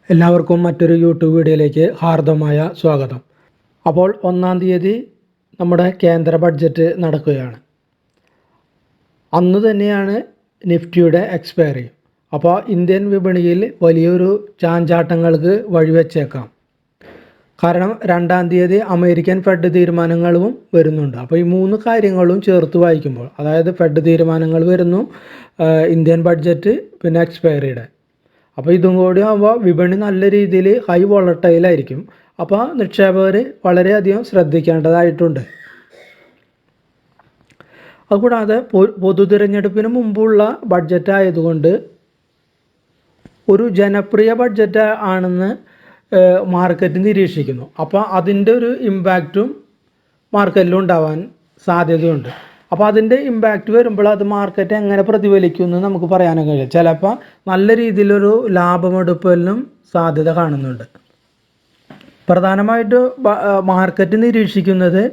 എല്ലാവർക്കും മറ്റൊരു യൂട്യൂബ് വീഡിയോയിലേക്ക് ഹാർദമായ സ്വാഗതം. അപ്പോൾ 1-ാം തീയതി നമ്മുടെ കേന്ദ്ര ബഡ്ജറ്റ് നടക്കുകയാണ്. അന്ന് തന്നെയാണ് നിഫ്റ്റിയുടെ എക്സ്പയറി. അപ്പോൾ ഇന്ത്യൻ വിപണിയിൽ വലിയൊരു ചാഞ്ചാട്ടങ്ങൾക്ക് വഴിവെച്ചേക്കാം. കാരണം 2-ാം തീയതി അമേരിക്കൻ ഫെഡ് തീരുമാനങ്ങളും വരുന്നുണ്ട്. അപ്പോൾ ഈ 3 കാര്യങ്ങളും ചേർത്ത് വായിക്കുമ്പോൾ, അതായത് ഫെഡ് തീരുമാനങ്ങൾ വരുന്നു, ഇന്ത്യൻ ബഡ്ജറ്റ്, പിന്നെ എക്സ്പയറിയുടെ, അപ്പോൾ ഇതും കൂടി ആകുമ്പോൾ വിപണി നല്ല രീതിയിൽ ഹൈ വോളട്ടൈലായിരിക്കും. അപ്പോൾ നിക്ഷേപകർ വളരെയധികം ശ്രദ്ധിക്കേണ്ടതായിട്ടുണ്ട്. അതുകൂടാതെ പൊതു തിരഞ്ഞെടുപ്പിന് മുമ്പുള്ള ബഡ്ജറ്റ് ആയതുകൊണ്ട് ഒരു ജനപ്രിയ ബഡ്ജറ്റ് ആണെന്ന് മാർക്കറ്റ് നിരീക്ഷിക്കുന്നു. അപ്പോൾ അതിൻ്റെ ഒരു ഇമ്പാക്റ്റും മാർക്കറ്റിൽ ഉണ്ടാവാൻ സാധ്യതയുണ്ട്. അപ്പോൾ അതിൻ്റെ ഇമ്പാക്റ്റ് വരുമ്പോൾ അത് മാർക്കറ്റ് എങ്ങനെ പ്രതിഫലിക്കുമെന്ന് നമുക്ക് പറയാനൊക്കെ കഴിയും. ചിലപ്പോൾ നല്ല രീതിയിലൊരു ലാഭമെടുപ്പലിനും സാധ്യത കാണുന്നുണ്ട്. പ്രധാനമായിട്ട് മാർക്കറ്റ് നിരീക്ഷിക്കുന്നത്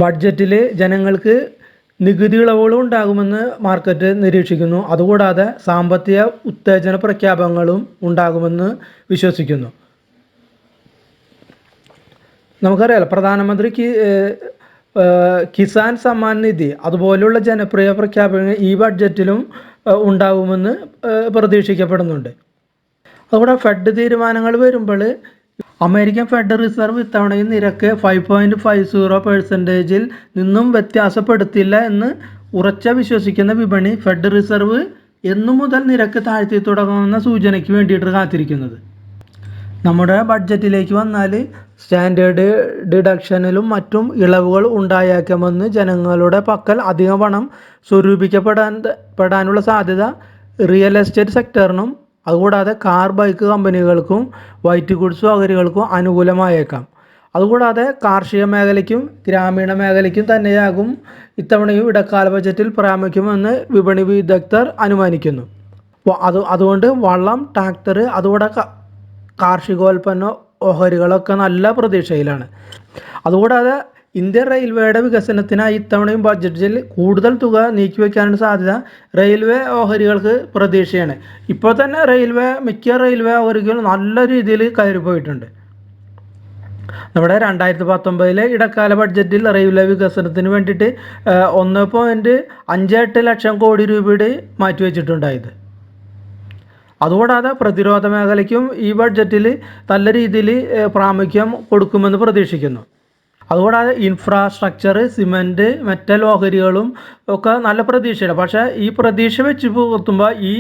ബഡ്ജറ്റിൽ ജനങ്ങൾക്ക് നികുതി ഇളവുകളും ഉണ്ടാകുമെന്ന് മാർക്കറ്റ് നിരീക്ഷിക്കുന്നു. അതുകൂടാതെ സാമ്പത്തിക ഉത്തേജന പ്രഖ്യാപനങ്ങളും ഉണ്ടാകുമെന്ന് വിശ്വസിക്കുന്നു. നമുക്കറിയാലോ, പ്രധാനമന്ത്രിക്ക് കിസാൻ സമ്മാൻ നിധി അതുപോലെയുള്ള ജനപ്രിയ പ്രഖ്യാപനങ്ങൾ ഈ ബഡ്ജറ്റിലും ഉണ്ടാകുമെന്ന് പ്രതീക്ഷിക്കപ്പെടുന്നുണ്ട്. അതുകൂടെ ഫെഡ് തീരുമാനങ്ങൾ വരുമ്പോൾ അമേരിക്കൻ ഫെഡ് റിസർവ് ഇത്തവണയും നിരക്ക് 5.50% നിന്നും വ്യത്യാസപ്പെടുത്തില്ല എന്ന് ഉറച്ച വിശ്വസിക്കുന്ന വിപണി ഫെഡ് റിസർവ് എന്നു മുതൽ നിരക്ക് താഴ്ത്തി തുടങ്ങുമെന്ന സൂചനയ്ക്ക് വേണ്ടിയിട്ട് കാത്തിരിക്കുന്നത്. നമ്മുടെ ബഡ്ജറ്റിലേക്ക് വന്നാൽ സ്റ്റാൻഡേർഡ് ഡിഡക്ഷനിലും മറ്റും ഇളവുകൾ ഉണ്ടായേക്കാമെന്ന് ജനങ്ങളുടെ പക്കൽ അധിക പണം സ്വരൂപിക്കപ്പെടാനുള്ള സാധ്യത റിയൽ എസ്റ്റേറ്റ് സെക്ടറിനും അതുകൂടാതെ കാർ ബൈക്ക് കമ്പനികൾക്കും വൈറ്റ് ഗുഡ്സ് വകരുകൾക്കും അനുകൂലമായേക്കാം. അതുകൂടാതെ കാർഷിക മേഖലയ്ക്കും ഗ്രാമീണ മേഖലയ്ക്കും തന്നെയാകും ഇത്തവണയും ഇടക്കാല ബജറ്റിൽ പ്രാമുഖ്യമെന്ന് വിപണി വിദഗ്ധർ അനുമാനിക്കുന്നു. അതുകൊണ്ട് വള്ളം, ട്രാക്ടർ, അതുകൂടെ കാർഷികോൽപ്പന്ന ഓഹരികളൊക്കെ നല്ല പ്രതീക്ഷയിലാണ്. അതുകൂടാതെ ഇന്ത്യൻ റെയിൽവേയുടെ വികസനത്തിനായി ഇത്തവണയും ബഡ്ജറ്റിൽ കൂടുതൽ തുക നീക്കിവെക്കാനുള്ള സാധ്യത റെയിൽവേ ഓഹരികൾക്ക് പ്രതീക്ഷയാണ്. ഇപ്പോൾ തന്നെ മിക്ക റെയിൽവേ ഓഹരികളും നല്ല രീതിയിൽ കയറിപ്പോയിട്ടുണ്ട്. നമ്മുടെ 2019 ഇടക്കാല ബഡ്ജറ്റിൽ റെയിൽവേ വികസനത്തിന് വേണ്ടിയിട്ട് 1.58 ലക്ഷം കോടി രൂപയുടെ മാറ്റിവെച്ചിട്ടുണ്ടായത്. അതുകൂടാതെ പ്രതിരോധ മേഖലയ്ക്കും ഈ ബഡ്ജറ്റിൽ നല്ല രീതിയിൽ പ്രാമുഖ്യം കൊടുക്കുമെന്ന് പ്രതീക്ഷിക്കുന്നു. അതുകൂടാതെ ഇൻഫ്രാസ്ട്രക്ചർ, സിമൻറ്റ്, മെറ്റൽ ഓഹരികളും ഒക്കെ നല്ല പ്രതീക്ഷയാണ്. പക്ഷേ ഈ പ്രതീക്ഷ വെച്ച് പുലർത്തുമ്പോൾ ഈ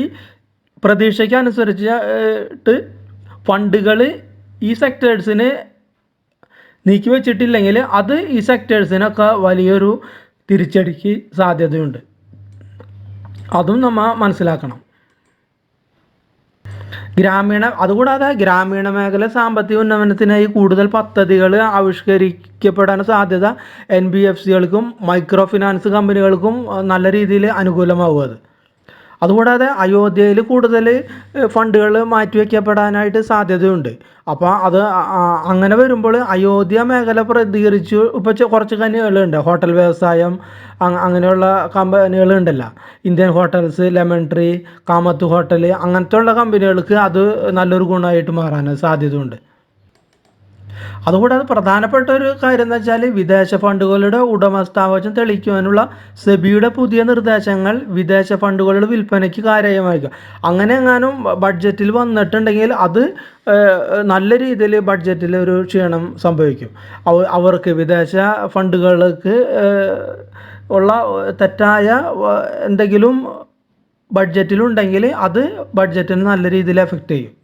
പ്രതീക്ഷയ്ക്ക് അനുസരിച്ചിട്ട് ഫണ്ടുകൾ ഈ സെക്ടേഴ്സിന് നീക്കി വെച്ചിട്ടില്ലെങ്കിൽ അത് ഈ സെക്ടേഴ്സിനൊക്കെ വലിയൊരു തിരിച്ചടിക്ക് സാധ്യതയുണ്ട്. അതും നമ്മൾ മനസ്സിലാക്കണം. അതുകൂടാതെ ഗ്രാമീണ മേഖല സാമ്പത്തിക ഉന്നമനത്തിനായി കൂടുതൽ പദ്ധതികൾ ആവിഷ്കരിക്കപ്പെടാൻ സാധ്യത NBFCകൾക്കും മൈക്രോ ഫിനാൻസ് കമ്പനികൾക്കും നല്ല രീതിയിൽ അനുകൂലമാകും. അതുകൂടാതെ അയോധ്യയിൽ കൂടുതൽ ഫണ്ടുകൾ മാറ്റിവെക്കപ്പെടാനായിട്ട് സാധ്യതയുണ്ട്. അപ്പോൾ അങ്ങനെ വരുമ്പോൾ അയോധ്യ മേഖല പ്രതികരിച്ചു. ഇപ്പോൾ കുറച്ച് കമ്പനികളുണ്ട്, ഹോട്ടൽ വ്യവസായം അങ്ങനെയുള്ള കമ്പനികളുണ്ടല്ലോ, Indian Hotels, Lemon Tree, Kamath hotel, അങ്ങനത്തെ ഉള്ള കമ്പനികൾക്ക് അത് നല്ലൊരു ഗുണമായിട്ട് മാറാൻ സാധ്യതയുണ്ട്. അതുകൂടാതെ പ്രധാനപ്പെട്ട ഒരു കാര്യം എന്ന് വെച്ചാൽ വിദേശ ഫണ്ടുകളുടെ ഉടമസ്ഥാവകാശം തെളിയിക്കുവാനുള്ള സെബിയുടെ പുതിയ നിർദ്ദേശങ്ങൾ വിദേശ ഫണ്ടുകളുടെ വിൽപ്പനയ്ക്ക് കാര്യമായിരിക്കും. അങ്ങനെ എങ്ങാനും ബഡ്ജറ്റിൽ വന്നിട്ടുണ്ടെങ്കിൽ അത് നല്ല രീതിയിൽ ബഡ്ജറ്റിൽ ഒരു ക്ഷീണം സംഭവിക്കും. അവർക്ക് വിദേശ ഫണ്ടുകൾക്ക് ഉള്ള തെറ്റായ എന്തെങ്കിലും ബഡ്ജറ്റിലുണ്ടെങ്കിൽ അത് ബഡ്ജറ്റിന് നല്ല രീതിയിൽ എഫക്റ്റ് ചെയ്യും.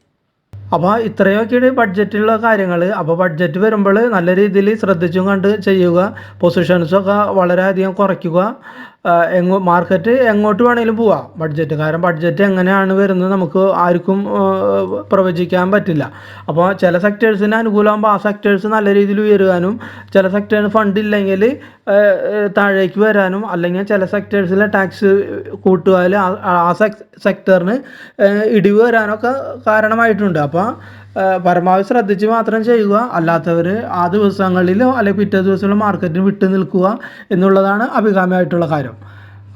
അപ്പോൾ ഇത്രയൊക്കെയാണ് ബഡ്ജറ്റിലുള്ള കാര്യങ്ങൾ. അപ്പോൾ ബഡ്ജറ്റ് വരുമ്പോൾ നല്ല രീതിയിൽ ശ്രദ്ധിച്ചും കണ്ട് ചെയ്യുക. പൊസിഷൻസൊക്കെ വളരെയധികം കുറയ്ക്കുക. മാർക്കറ്റ് എങ്ങോട്ട് വേണമെങ്കിലും പോവാം ബഡ്ജറ്റ്. കാരണം ബഡ്ജറ്റ് എങ്ങനെയാണ് വരുന്നത് നമുക്ക് ആർക്കും പ്രവചിക്കാൻ പറ്റില്ല. അപ്പോൾ ചില സെക്ടേഴ്സിന് അനുകൂലമാകുമ്പോൾ ആ സെക്ടേഴ്സ് നല്ല രീതിയിൽ ഉയരുവാനും ചില സെക്ടേഴ്സിന് ഫണ്ട് ഇല്ലെങ്കിൽ താഴേക്ക് വരാനും, അല്ലെങ്കിൽ ചില സെക്ടേഴ്സിലെ ടാക്സ് കൂട്ടുവാൽ ആ സെക്ടറിന് ഇടിവ് വരാനൊക്കെ കാരണമായിട്ടുണ്ട്. അപ്പോൾ പരമാവധി ശ്രദ്ധിച്ച് മാത്രം ചെയ്യുക. അല്ലാത്തവർ ആ ദിവസങ്ങളിലോ അല്ലെങ്കിൽ പിറ്റേ ദിവസങ്ങളിലോ മാർക്കറ്റിന് വിട്ടു നിൽക്കുക എന്നുള്ളതാണ് അഭികാമ്യമായിട്ടുള്ള കാര്യം.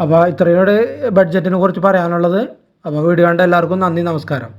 അപ്പോൾ ഇത്രയോടെ ബഡ്ജറ്റിനെ കുറിച്ച് പറയാനുള്ളത്. അപ്പോൾ വീഡിയോ കണ്ട എല്ലാവർക്കും നന്ദി, നമസ്കാരം.